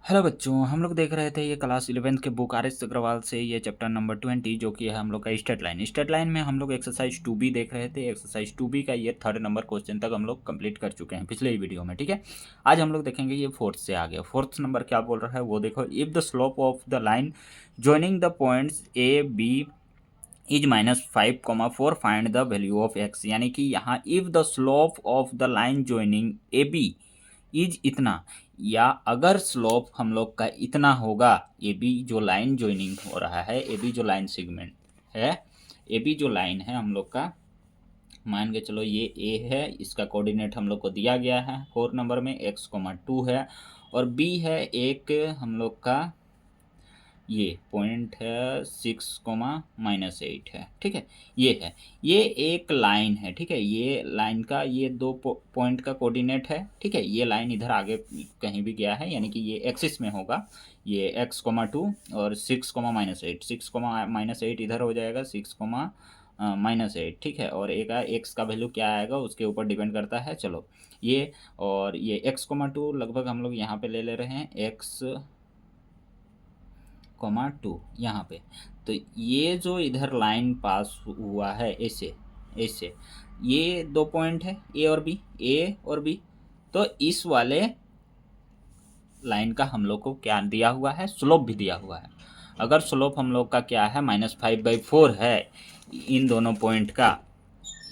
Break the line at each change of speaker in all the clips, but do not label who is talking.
Hello बच्चों, हम लोग देख रहे थे ये क्लास 11th के बुक आर एस अग्रवाल से ये चैप्टर नंबर 20 जो कि है हम लोग का स्टेट लाइन। स्टेट लाइन में हम लोग एक्सरसाइज 2B देख रहे थे। एक्सरसाइज 2B का ये 3rd नंबर क्वेश्चन तक हम लोग कंप्लीट कर चुके हैं पिछले ही वीडियो में। ठीक है, आज हम लोग देखेंगे ये 4th से आ गया। 4th नंबर क्या बोल रहा है वो देखो। If the slope of the line joining the points A B is -5,4 find the value of X. यानी कि यहाँ if the slope of the line joining A B is इतना, या अगर स्लोप हम लोग का इतना होगा, ए बी जो लाइन ज्वाइनिंग हो रहा है, ए बी जो लाइन सेगमेंट है, ए बी जो लाइन है हम लोग का, मान के चलो ये ए है, इसका कोऑर्डिनेट हम लोग को दिया गया है 4 नंबर में x,2 है, और बी है एक हम लोग का ये पॉइंट है 6,-8 है। ठीक है, ये है, ये एक लाइन है। ठीक है, ये लाइन का ये दो पॉइंट का कोऑर्डिनेट है। ठीक है, ये लाइन इधर आगे कहीं भी गया है, यानी कि ये एक्सिस में होगा, ये x,2 और 6,-8, 6,-8 इधर हो जाएगा, 6,-8। ठीक है, और एक एक्स का वैल्यू क्या आएगा उसके ऊपर डिपेंड करता है। चलो ये, और ये x,2 लगभग हम लोग यहाँ पे ले रहे हैं x,2 यहाँ पे। तो ये जो इधर लाइन पास हुआ है ऐसे ऐसे, ये दो पॉइंट है ए और बी, ए और बी। तो इस वाले लाइन का हम लोग को क्या दिया हुआ है, स्लोप भी दिया हुआ है। अगर स्लोप हम लोग का क्या है -5/4 है, इन दोनों पॉइंट का,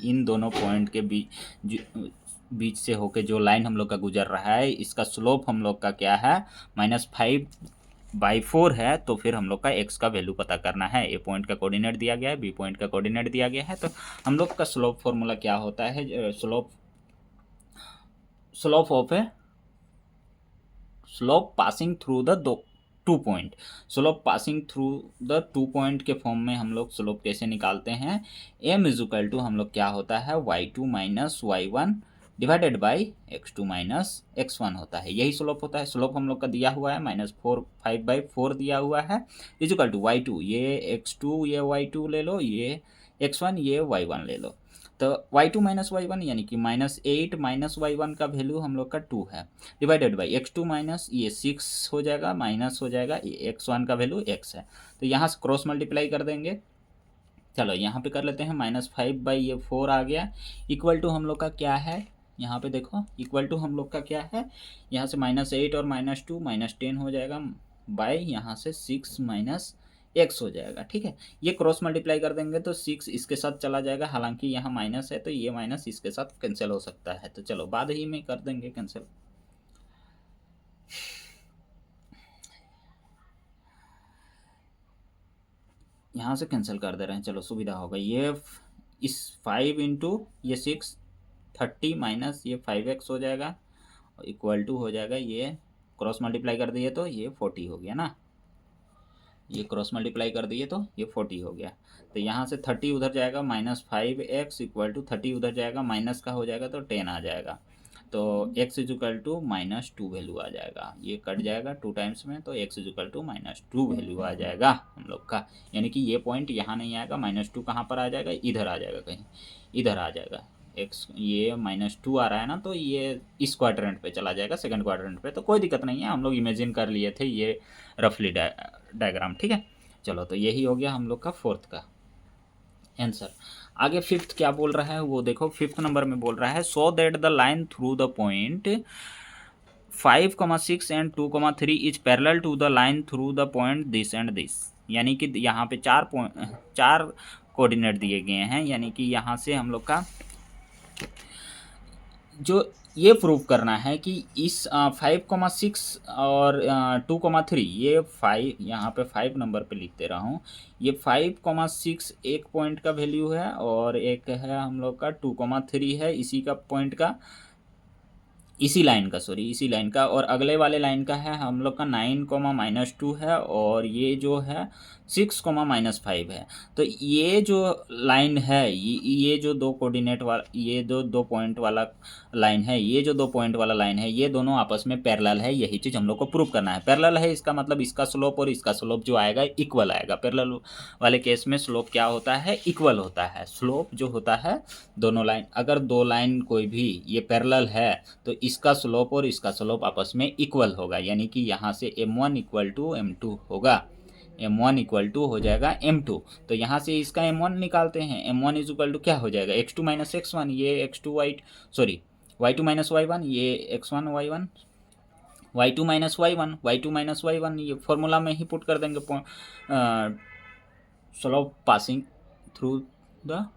इन दोनों पॉइंट के बीच से होके जो लाइन हम लोग का गुजर रहा है, इसका स्लोप हम लोग का क्या है -5/4 है, तो फिर हम लोग का x का वैल्यू पता करना है। ए पॉइंट का कोऑर्डिनेट दिया गया है, बी पॉइंट का कोऑर्डिनेट दिया गया है, तो हम लोग का स्लोप फॉर्मूला क्या होता है, slope of A slope passing through the two point. Slope passing through the two point के फॉर्म में हम लोग स्लोप कैसे निकालते हैं, m इजुकल टू हम लोग क्या होता है y2 - y1 divided by x2 - x1 होता है। यही स्लोप होता है। स्लोप हम लोग का दिया हुआ है -5/4 दिया हुआ है, इजुकल टू y2, ये x2 ये y2 ले लो, ये x1 ये y1 ले लो। तो y2 - y1 यानी कि -8 -y1 का वैल्यू हम लोग का 2 है, डिवाइडेड बाई x2 माइनस ये 6 हो जाएगा, माइनस हो जाएगा, x1 का वैल्यू x है, तो यहाँ से क्रॉस मल्टीप्लाई कर देंगे। चलो यहाँ पे कर लेते हैं, -5/4 आ गया, इक्वल टू हम लोग का क्या है, यहाँ पे देखो इक्वल टू हम लोग का क्या है, यहाँ से -8 और -2 -10 हो जाएगा, बाय यहाँ से 6 -x हो जाएगा। ठीक है, ये क्रॉस मल्टीप्लाई कर देंगे तो 6 इसके साथ चला जाएगा, हालांकि यहाँ माइनस है तो ये माइनस इसके साथ कैंसिल हो सकता है, तो चलो बाद ही में कर देंगे कैंसिल। यहाँ से कैंसिल कर दे रहे हैं, चलो सुविधा होगा। ये इस 5 इंटू ये 6 30 माइनस ये 5x हो जाएगा, इक्वल टू हो जाएगा, ये क्रॉस मल्टीप्लाई कर दिए तो ये 40 हो गया ना, ये क्रॉस मल्टीप्लाई कर दिए तो ये 40 हो गया। तो यहाँ से 30 उधर जाएगा, -5x इक्वल टू 30 उधर जाएगा, माइनस का हो जाएगा तो 10 आ जाएगा, तो x इजुकल टू -2 वैल्यू आ जाएगा, ये कट जाएगा 2 टाइम्स में, तो x इजुकल टू -2 वैल्यू आ जाएगा हम लोग का। यानी कि ये पॉइंट यहाँ नहीं आएगा, -2 कहाँ पर आ जाएगा, इधर आ जाएगा, कहीं इधर आ जाएगा। x ये -2 आ रहा है ना, तो ये इस क्वाड्रेंट पे चला जाएगा, सेकंड क्वाड्रेंट पे, तो कोई दिक्कत नहीं है, हम लोग इमेजिन कर लिए थे ये रफली डायग्राम। ठीक है, चलो तो यही हो गया हम लोग का 4th का आंसर। आगे 5th क्या बोल रहा है वो देखो। 5th नंबर में बोल रहा है, so that the line through the point 5,6 and 2,3 is parallel to the line through the point this and this. यानी कि यहाँ पे चार कोऑर्डिनेट दिए गए हैं, यानी कि यहाँ से हम लोग का जो ये प्रूव करना है कि इस 5,6 और 2,3, ये 5 यहाँ पे 5 नंबर पे लिख दे रहा हूँ, ये 5,6 एक पॉइंट का वैल्यू है, और एक है हम लोग का 2,3 है इसी का पॉइंट का, इसी लाइन का, सॉरी इसी लाइन का, और अगले वाले लाइन का है हम लोग का 9,-2 है, और ये जो है 6,-5 है। तो ये जो लाइन है, ये जो दो कोऑर्डिनेट वाला, ये दो पॉइंट वाला लाइन है, ये जो दो पॉइंट वाला लाइन है, ये दोनों आपस में पैरेलल है, यही चीज़ हम लोग को प्रूव करना है। पैरेलल है इसका मतलब इसका स्लोप और इसका स्लोप जो आएगा इक्वल आएगा। पैरेलल वाले केस में स्लोप क्या होता है, इक्वल होता है। स्लोप जो होता है दोनों लाइन, अगर दो लाइन कोई भी ये पैरेलल है तो इसका स्लोप और इसका स्लोप आपस में इक्वल होगा, यानी कि यहाँ से m1 इक्वल टू m2 होगा, m1 इक्वल टू हो जाएगा m2। तो यहाँ से इसका m1 निकालते हैं, m1 इज इक्वल टू क्या हो जाएगा, x2 माइनस x1, ये x2 sorry y2 minus y1, ये x1 y1, y2 minus y1, y2 minus y1, ये फॉर्मूला में ही पुट कर देंगे, स्लोप पासिंग थ्रू द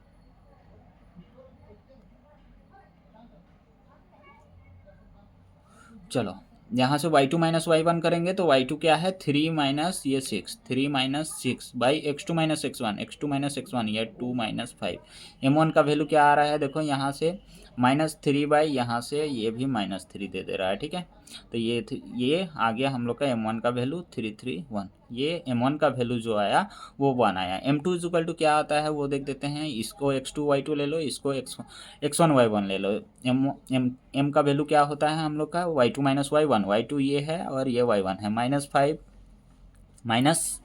चलो यहाँ से y2 माइनस y1 करेंगे तो y2 क्या है 3 माइनस ये 6, 3 minus 6 by x2 minus x1, x2 minus x1 ये 2 माइनस 5। m1 का वैल्यू क्या आ रहा है देखो, यहाँ से -3 बाई यहाँ से ये भी -3 दे रहा है, ठीक है। तो ये आ गया हम लोग का m1 का वैल्यू 331, ये m1 का वैल्यू जो आया वो 1 आया। m2 इज इक्वल टू क्या आता है वो देख देते हैं, इसको x2 y2 ले लो, इसको x1 y1 ले लो। m का वैल्यू क्या होता है हम लोग का y2 माइनस y1, y2 ये है और ये y1 है, -5 माइनस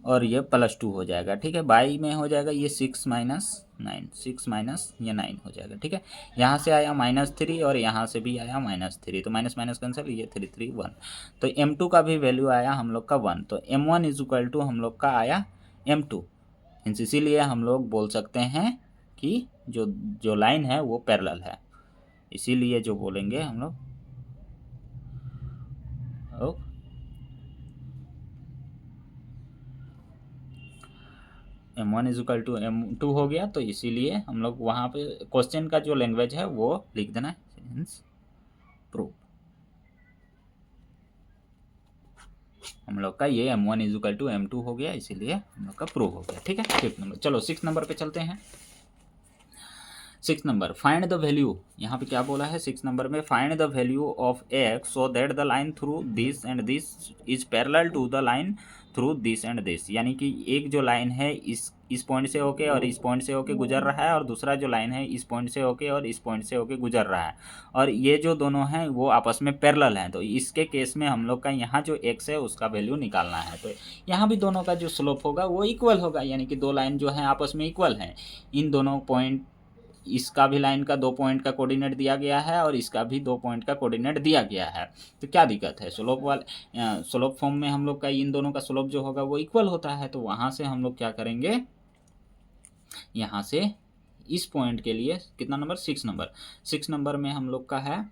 और ये +2 हो जाएगा, ठीक है। बाई में हो जाएगा ये 6 माइनस 9, 6 माइनस ये 9 हो जाएगा, ठीक है। यहाँ से आया -3 और यहाँ से भी आया -3, तो माइनस माइनस कैंसिल, ये 3 3 1। तो m2 का भी वैल्यू आया हम लोग का 1, तो m1 इज इक्वल टू हम लोग का आया m2। इसीलिए हम लोग बोल सकते हैं कि जो लाइन है वो पैरेलल है, इसीलिए जो बोलेंगे हम लोग m1 is equal to m2 हो गया। तो इसीलिए हम लोग वहाँ पे क्वेश्चन का जो लैंग्वेज है वो लिख देना है, प्रूव। हम लोग का ये m1 is equal to m2 हो गया, इसीलिए हम लोग का प्रूव हो गया, ठीक है। 5th नंबर, चलो 6th नंबर पे चलते हैं। 6th number, find the value, यहाँ पे क्या बोला है 6th नंबर में, find the value of x so that the line through this and this is parallel to the line through this and this. यानी कि एक जो लाइन है इस पॉइंट से होके और इस पॉइंट से होके गुजर रहा है, और दूसरा जो लाइन है इस पॉइंट से होके और इस पॉइंट से होके गुजर रहा है, और ये जो दोनों हैं वो आपस में पैरेलल हैं। तो इसके केस में हम लोग का यहाँ जो x है उसका वैल्यू निकालना है। तो यहाँ भी दोनों का जो स्लोप होगा वो इक्वल होगा, यानी कि दो लाइन जो हैं आपस में इक्वल हैं। इन दोनों पॉइंट, इसका भी लाइन का 2 पॉइंट का कोऑर्डिनेट दिया गया है और इसका भी 2 पॉइंट का कोऑर्डिनेट दिया गया है। तो क्या दिक्कत है, स्लोप फॉर्म में हम लोग का इन दोनों का स्लोप जो होगा वो इक्वल होता है। तो वहाँ से हम लोग क्या करेंगे, यहाँ से इस पॉइंट के लिए कितना नंबर 6 नंबर, 6 नंबर में हम लोग का है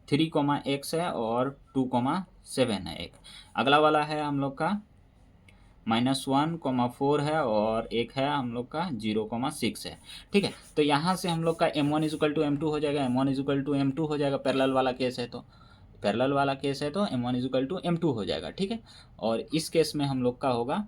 3, x है और 2, 7 है एक। अगला वाला है हम लोग का -1, 4 है और एक है हम लोग का 0, 6 है, ठीक है। तो यहाँ से हम लोग का m1 is equal to m2 हो जाएगा, m1 is equal to m2 हो जाएगा। पैरेलल वाला केस है तो m1 is equal to m2 हो जाएगा, ठीक है। और इस केस में हम लोग का होगा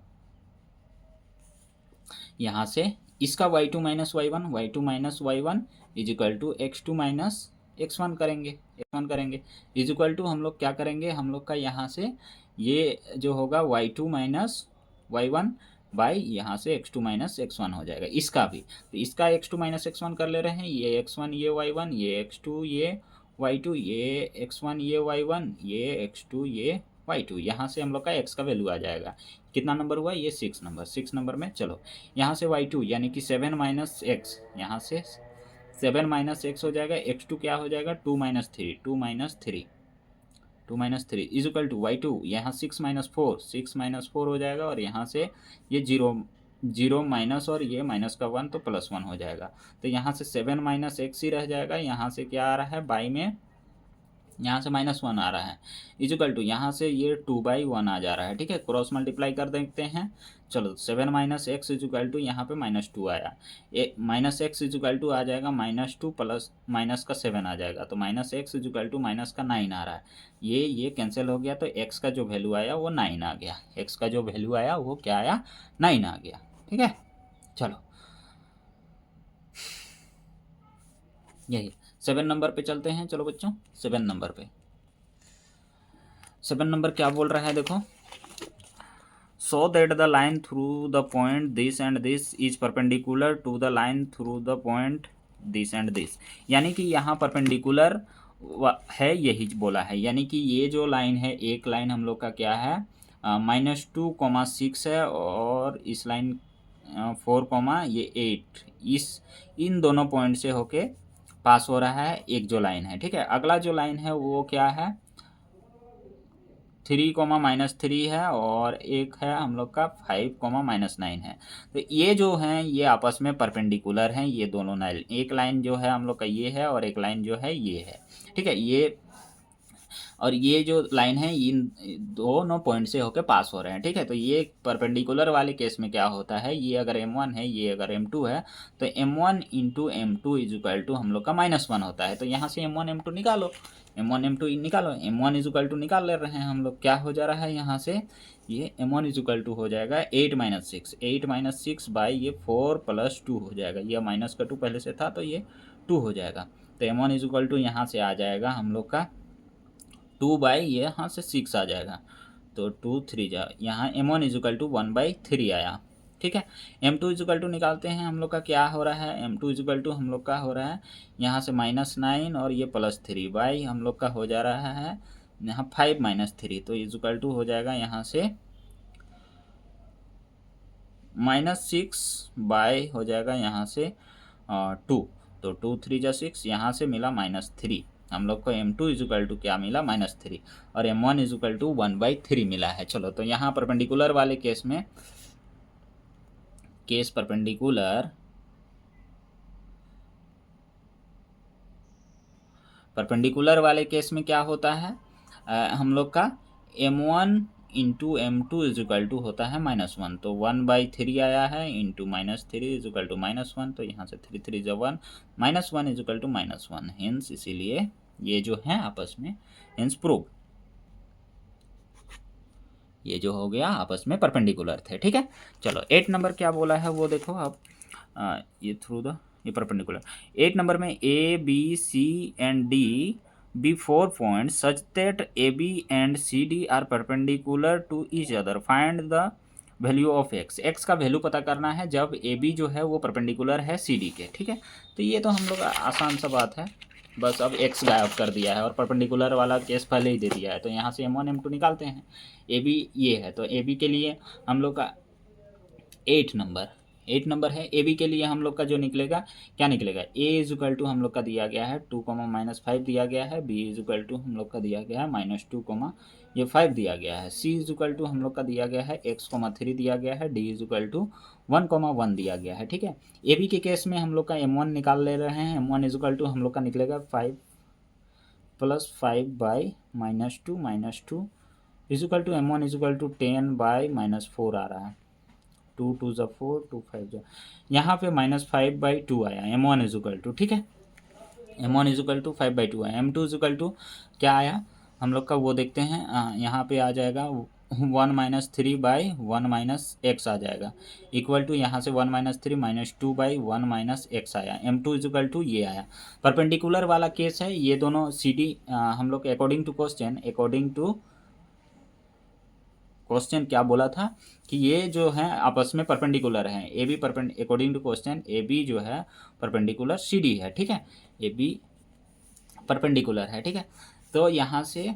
यहाँ से इसका y2 minus y1 is equal to x2 minus x1 करेंगे इज इक्वल टू हम लोग क्या करेंगे, हम लोग का यहाँ से ये जो होगा y2 माइनस y1 बाई यहाँ से x2 माइनस x1 हो जाएगा। इसका भी, तो इसका x2 माइनस x1 कर ले रहे हैं, ये x1 ये y1 ये x2 ये y2 ये x1 ये y1 ये x2 ये y2। यहाँ से हम लोग का x का वैल्यू आ जाएगा। कितना नंबर हुआ, ये 6 नंबर। 6 नंबर में चलो यहाँ से y2 यानी कि 7 माइनस x, यहाँ से 7 माइनस x हो जाएगा, x2 क्या हो जाएगा 2 minus 3 is equal to y2 यहाँ 6 माइनस 4 हो जाएगा, और यहाँ से ये 0 माइनस और ये माइनस का 1 तो +1 हो जाएगा। तो यहाँ से 7 माइनस x ही रह जाएगा, यहाँ से क्या आ रहा है बाई में, यहाँ से -1 आ रहा है, इज इक्वल टू यहाँ से ये 2/1 आ जा रहा है, ठीक है। क्रॉस मल्टीप्लाई कर देखते हैं, चलो 7 minus x is equal to यहाँ पे -2 आया, -x इज इक्वल टू आ जाएगा -2 प्लस माइनस का 7 आ जाएगा, तो -x is equal to minus का 9 आ रहा है। ये कैंसिल हो गया, तो x का जो वैल्यू आया वो 9 आ गया, x का जो वैल्यू आया वो क्या आया 9 आ गया, ठीक है। चलो यही 7 नंबर पे चलते हैं। चलो बच्चों 7 नंबर पे, 7 नंबर क्या बोल रहा है देखो, so that the line through the point this and this is perpendicular to the line through the point this and this. यानी कि यहाँ परपेंडिकुलर है, यही बोला है। यानी कि ये जो लाइन है, एक लाइन हम लोग का क्या है -2, 6 है, और इस लाइन 4, ये 8, इन दोनों पॉइंट से होके पास हो रहा है, एक जो लाइन है, ठीक है। अगला जो लाइन है वो क्या है, 3, -3 है, और एक है हम लोग का 5, -9 है। तो ये जो हैं ये आपस में परपेंडिकुलर हैं, ये दोनों लाइन, एक लाइन जो है हम लोग का ये है और एक लाइन जो है ये है, ठीक है। ये और ये जो लाइन है इन दोनों पॉइंट से होकर पास हो रहे हैं, ठीक है। तो ये परपेंडिकुलर वाले केस में क्या होता है, ये अगर m1 है, ये अगर m2 है, तो m1 into m2 is equal to हम लोग का -1 होता है। तो यहाँ से m1 m2 निकालो, m1 m2 निकालो, m1 इज इक्वल टू निकाल ले रहे हैं हम लोग, क्या हो जा रहा है यहाँ से, ये m1 इज इक्वल टू हो जाएगा 8 - 6 बाई ये 4+2 हो जाएगा, ये माइनस का 2 पहले से था तो ये 2 हो जाएगा। तो m1 इज इक्वल टू यहाँ से आ जाएगा हम लोग का 2 बाई ये यहाँ से 6 आ जाएगा, तो 2 3 जा, यहाँ m1 इज इक्वल टू 1/3 आया, ठीक है। m2 इज इक्वल टू निकालते हैं हम लोग का, क्या हो रहा है, m2 इज इक्वल टू हम लोग का हो रहा है यहाँ से -9 और ये +3 बाई हम लोग का हो जा रहा है यहाँ 5 - 3, तो इज इक्वल टू हो जाएगा यहाँ से -6 बाई हो जाएगा यहाँ से 2, तो 2 3 जा 6, यहाँ से मिला -3, हम लोग को m2 इज इक्वल टू क्या मिला -3, और m1 इज इक्वल टू 1/3 मिला है। चलो, तो यहाँ परपेंडिकुलर वाले केस में, केस परपेंडिकुलर वाले केस में क्या होता है, हम लोग का m1 into m2 is equal to होता है -1, तो 1/3 आया है इंटू -3 इज इक्वल टू -1, तो यहाँ से 3 3 जा 1, -1 इज इक्वल टू -1, हेंस इसीलिए ये जो है आपस में हेंस प्रूव, ये जो हो गया आपस में परपेंडिकुलर थे, ठीक है। चलो 8 नंबर क्या बोला है वो देखो आप, ये थ्रू द ये परपेंडिकुलर 8 नंबर में A B C and D B 4 point such that A B and C D are perpendicular to each other, find the value of X, X का वैल्यू पता करना है जब ए बी जो है वो परपेंडिकुलर है सी डी के, ठीक है। तो ये तो हम लोग आसान सा बात है, बस अब एक्स गायब कर दिया है और परपेंडिकुलर वाला केस पहले ही दे दिया है, तो यहाँ से m1 m2 निकालते हैं। ए बी ये है, तो ए बी के लिए हम लोग का 8 नंबर है, ए बी के लिए हम लोग का जो निकलेगा, क्या निकलेगा, ए इज इक्वल टू हम लोग का दिया गया है 2, -5 दिया गया है, बी इज इक्वल टू हम लोग का दिया गया है -2, ये 5 दिया गया है, सी इज इक्वल टू हम लोग का दिया गया है x, 3 दिया गया है, डी इज इक्वल टू 1, 1 दिया गया है, ठीक है। ए बी के केस में हम लोग का m1 निकाल ले रहे हैं, m1 इज इक्वल टू हम लोग का निकलेगा 5 + 5 by -2 is equal to m1 is equal to 10 by -4 आ रहा है, 2 2 जा 4, 2 5 जा, यहाँ पे -5/2 आया m1 इज इक्वल टू, ठीक है। m1 इज इक्वल टू 5/2 आया, m2 इज इक्वल टू क्या आया हम लोग का वो देखते हैं, यहाँ पे आ जाएगा 1-3/1 - x आ जाएगा, इक्वल टू यहाँ से 1 - 3 -2/1 - x आया, m2 इज इक्वल टू ये आया। परपेंडिकुलर वाला केस है, ये दोनों सी डी हम लोग अकॉर्डिंग टू क्वेश्चन क्या बोला था कि ये जो है आपस में परपेंडिकुलर हैं, A B according to question A B जो है परपेंडिकुलर सी डी है, ठीक है, ए बी परपेंडिकुलर है, ठीक है। तो यहाँ से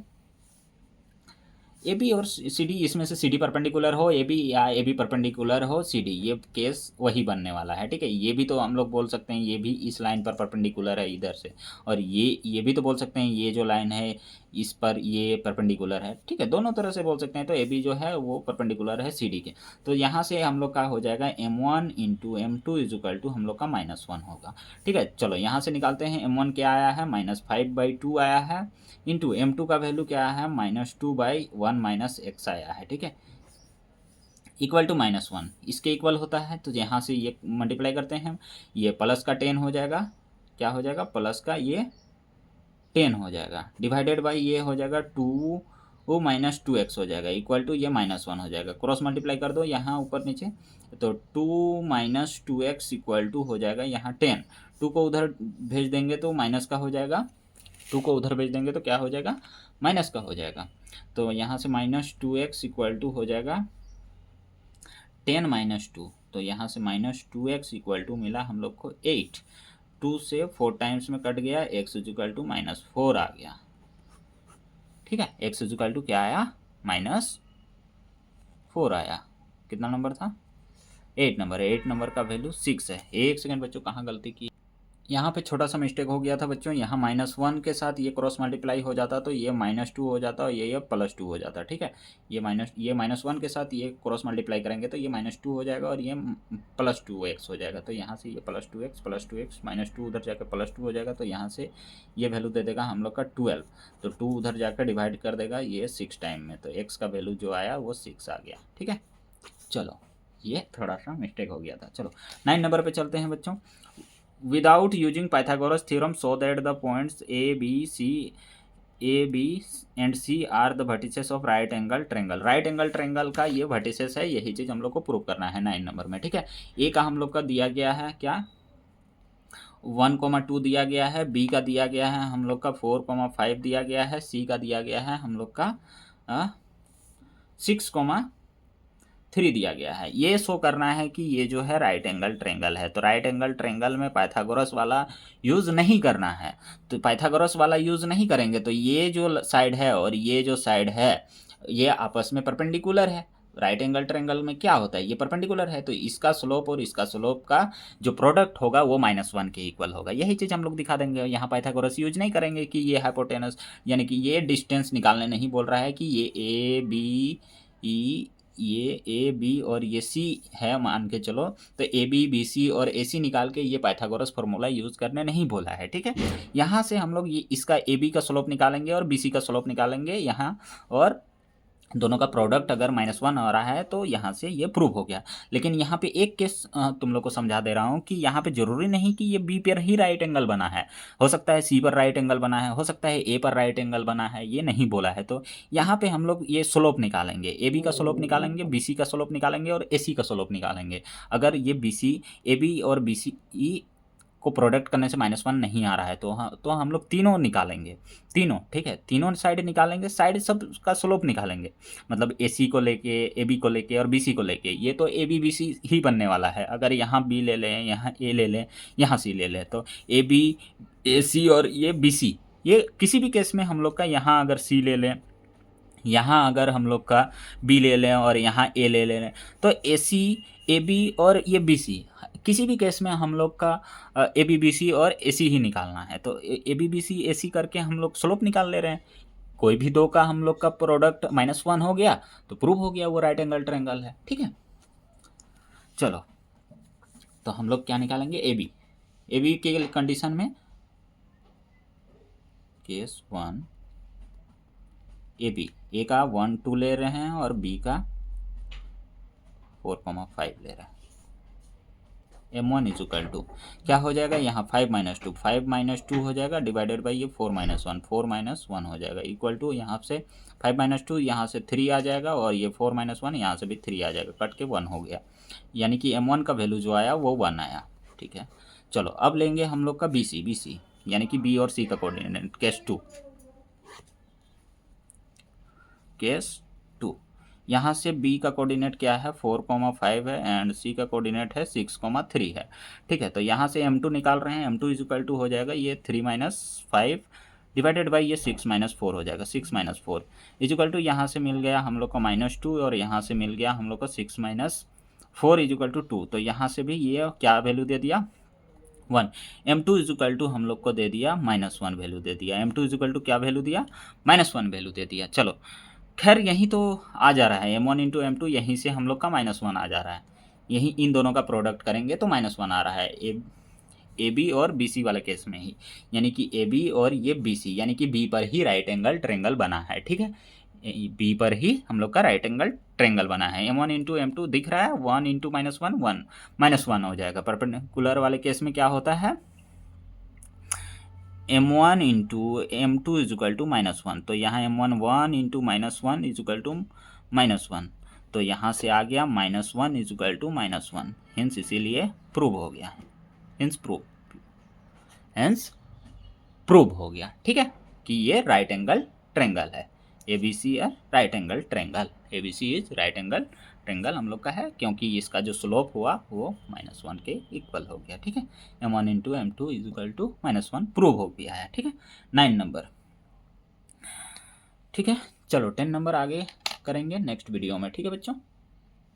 ए बी और सी डी, इसमें से सी डी परपेंडिकुलर हो ए बी या ए बी परपेंडिकुलर हो सी डी, ये केस वही बनने वाला है, ठीक है। ये भी तो हम लोग बोल सकते हैं ये भी इस लाइन पर परपेंडिकुलर है इधर से, और ये भी तो बोल सकते हैं ये जो लाइन है इस पर ये परपेंडिकुलर है, ठीक है, दोनों तरह से बोल सकते हैं। तो ए बी जो है वो परपेंडिकुलर है सी डी के, तो यहाँ से हम लोग का हो जाएगा m1 into m2 is equal to हम लोग का -1 होगा, ठीक है। चलो यहाँ से निकालते हैं, m1 क्या आया है -5/2 आया है, इंटू m2 का वैल्यू क्या है -2/1 - x आया है, ठीक है, इक्वल टू -1 इसके इक्वल होता है, तो यहाँ से ये मल्टीप्लाई करते हैं, ये प्लस का 10 हो जाएगा, क्या हो जाएगा प्लस का ये 10 हो जाएगा, डिवाइडेड बाई ये हो जाएगा 2 -2x हो जाएगा, इक्वल टू ये -1 हो जाएगा, क्रॉस मल्टीप्लाई कर दो यहाँ ऊपर नीचे, तो 2 - 2x इक्वल टू हो जाएगा यहाँ 10, 2 को उधर भेज देंगे तो माइनस का हो जाएगा, 2 को उधर भेज देंगे तो क्या हो जाएगा माइनस का हो जाएगा, तो यहाँ से -2x इक्वल टू हो जाएगा 10 - 2, तो यहाँ से -2x इक्वल टू मिला हम लोग को 8, 2 से 4 टाइम्स में कट गया, x इज इक्वल टू -4 आ गया, ठीक है, x इज इक्वल टू क्या आया -4 आया, कितना नंबर था 8 नंबर, 8 नंबर का वैल्यू 6 है। एक सेकंड बच्चों, कहाँ गलती की, यहाँ पे छोटा सा मिस्टेक हो गया था बच्चों, यहाँ -1 के साथ ये क्रॉस मल्टीप्लाई हो जाता तो ये -2 हो जाता और ये +2 हो जाता, ठीक है। ये -1 के साथ ये क्रॉस मल्टीप्लाई करेंगे तो ये -2 हो जाएगा और ये +2x हो जाएगा। तो यहाँ से ये +2x -2 उधर जाकर +2 हो जाएगा, तो यहाँ से ये वैल्यू दे देगा हम लोग का 12। तो 2 उधर जाकर डिवाइड कर देगा ये 6 टाइम में, तो x का वैल्यू जो आया वो 6 आ गया, ठीक है। चलो ये थोड़ा सा मिस्टेक हो गया था। चलो 9 नंबर पे चलते हैं बच्चों। Without using Pythagoras theorem, show that the points A, B and C are the vertices of right angle triangle। Right angle triangle का ये वर्टिसेस है, यही चीज़ हम लोग को प्रूव करना है 9 नंबर में, ठीक है। ए का हम लोग का दिया गया है क्या 1,2 दिया गया है, बी का दिया गया है हम लोग का 4,5 दिया गया है, सी का दिया गया है हम लोग का 6,3 दिया गया है। ये शो करना है कि ये जो है राइट एंगल ट्रायंगल है। तो राइट एंगल ट्रायंगल में पाइथागोरस वाला यूज़ नहीं करना है। तो पाइथागोरस वाला यूज़ नहीं करेंगे तो ये जो साइड है और ये जो साइड है ये आपस में परपेंडिकुलर है। राइट एंगल ट्रायंगल में क्या होता है, ये परपेंडिकुलर है, तो इसका स्लोप और इसका स्लोप का जो प्रोडक्ट होगा वो -1 के इक्वल होगा। यही चीज़ हम लोग दिखा देंगे। यहाँ पाइथागोरस यूज नहीं करेंगे कि ये हाइपोटेनस यानी कि ये डिस्टेंस निकालने नहीं बोल रहा है कि ये ए बी ई ये ए बी और ये सी है मान के चलो, तो ए बी बी सी और ए सी निकाल के ये पाइथागोरस फार्मूला यूज़ करने नहीं बोला है, ठीक है। यहाँ से हम लोग ये इसका ए बी का स्लोप निकालेंगे और बी सी का स्लोप निकालेंगे यहाँ, और दोनों का प्रोडक्ट अगर -1 आ रहा है तो यहाँ से ये प्रूव हो गया। लेकिन यहाँ पे एक केस तुम लोग को समझा दे रहा हूँ कि यहाँ पे ज़रूरी नहीं कि ये बी पर ही राइट एंगल बना है, हो सकता है सी पर राइट एंगल बना है, हो सकता है ए पर राइट एंगल बना है, ये नहीं बोला है। तो यहाँ पे हम लोग ये स्लोप निकालेंगे, ए बी का स्लोप निकालेंगे, बी सी का स्लोप निकालेंगे और ए सी का स्लोप निकालेंगे। अगर ये बी सी ए बी और बी सी ई को प्रोडक्ट करने से -1 नहीं आ रहा है तो हम लोग तीनों निकालेंगे, तीनों, ठीक है। तीनों साइड निकालेंगे, साइड सब का स्लोप निकालेंगे, मतलब ए सी को लेके, ए बी को लेके और बी सी को लेके। ये तो ए बी बी सी ही बनने वाला है। अगर यहाँ बी ले लें, यहाँ ए ले लें, यहाँ सी ले लें, तो ए बी ए सी और ये बी सी, ये किसी भी केस में हम लोग का यहाँ अगर सी ले लें, यहाँ अगर हम लोग का बी ले लें और यहाँ ए ले लें, तो ए सी ए बी और ये बी सी किसी भी केस में हम लोग का ए बी बी सी और ए सी ही निकालना है। तो ए बी बी सी ए सी करके हम लोग स्लोप निकाल ले रहे हैं। कोई भी दो का हम लोग का प्रोडक्ट -1 हो गया तो प्रूव हो गया वो राइट एंगल ट्रायंगल है, ठीक है। चलो तो हम लोग क्या निकालेंगे, ए बी के कंडीशन में केस 1 ए का 1 2 ले रहे हैं और बी का 4,5 ले रहे हैं। m1 इक्वल टू क्या हो जाएगा, यहाँ 5 - 2 हो जाएगा डिवाइडेड बाई ये 4 - 1 हो जाएगा इक्वल टू यहाँ से 5 - 2 यहाँ से 3 आ जाएगा और ये 4 - 1 यहाँ से भी 3 आ जाएगा, कट के 1 हो गया। यानी कि m1 का वैल्यू जो आया वो 1 आया, ठीक है। चलो अब लेंगे हम लोग का बी सी यानी कि बी और सी का कोऑर्डिनेट केस 2 यहाँ से b का कोऑर्डिनेट क्या है 4,5 है एंड c का कोऑर्डिनेट है 6,3 है, ठीक है। तो यहाँ से m2 निकाल रहे हैं, m2 इक्वल टू हो जाएगा ये 3 - 5 डिवाइडेड बाई ये 6 - 4 हो जाएगा। 6 - 4 इक्वल टू यहाँ से मिल गया हम लोग का -2 और यहाँ से मिल गया हम लोग का 6 - 4 इक्वल टू 2। तो यहाँ से भी ये क्या वैल्यू दे दिया 1। m2 इक्वल टू हम लोग को दे दिया -1 वैल्यू दे दिया। m2 इक्वल टू क्या वैल्यू दिया -1 वैल्यू दे दिया। चलो खैर यही तो आ जा रहा है m1 इंटू m2, यहीं से हम लोग का -1 आ जा रहा है। यहीं इन दोनों का प्रोडक्ट करेंगे तो -1 आ रहा है ए बी और बी सी वाले केस में ही, यानी कि ए बी और ये बी सी, यानी कि बी पर ही राइट एंगल ट्रायंगल बना है, ठीक है। बी पर ही हम लोग का राइट एंगल ट्रायंगल बना है। m1 इंटू m2 दिख रहा है, 1 इंटू -1 -1 हो जाएगा। परपेंडिकुलर वाले केस में क्या होता है m1 into m2 equal to -1। तो यहाँ m1 1 इंटू -1 इक्वल टू -1, तो यहाँ से आ गया -1 इक्वल टू -1, हिंस इसीलिए प्रूव हो गया, हिंस प्रूव हो गया, ठीक है, कि ये राइट एंगल ट्रायंगल है। ABC है right angle triangle, ABC is right angle triangle हम लोग का है, क्योंकि इसका जो स्लोप हुआ वो -1 के इक्वल हो गया, ठीक है। m1 into m2 equal to -1 prove हो गया है, ठीक है। 9 नंबर, ठीक है। चलो 10 नंबर आगे करेंगे नेक्स्ट वीडियो में, ठीक है बच्चों।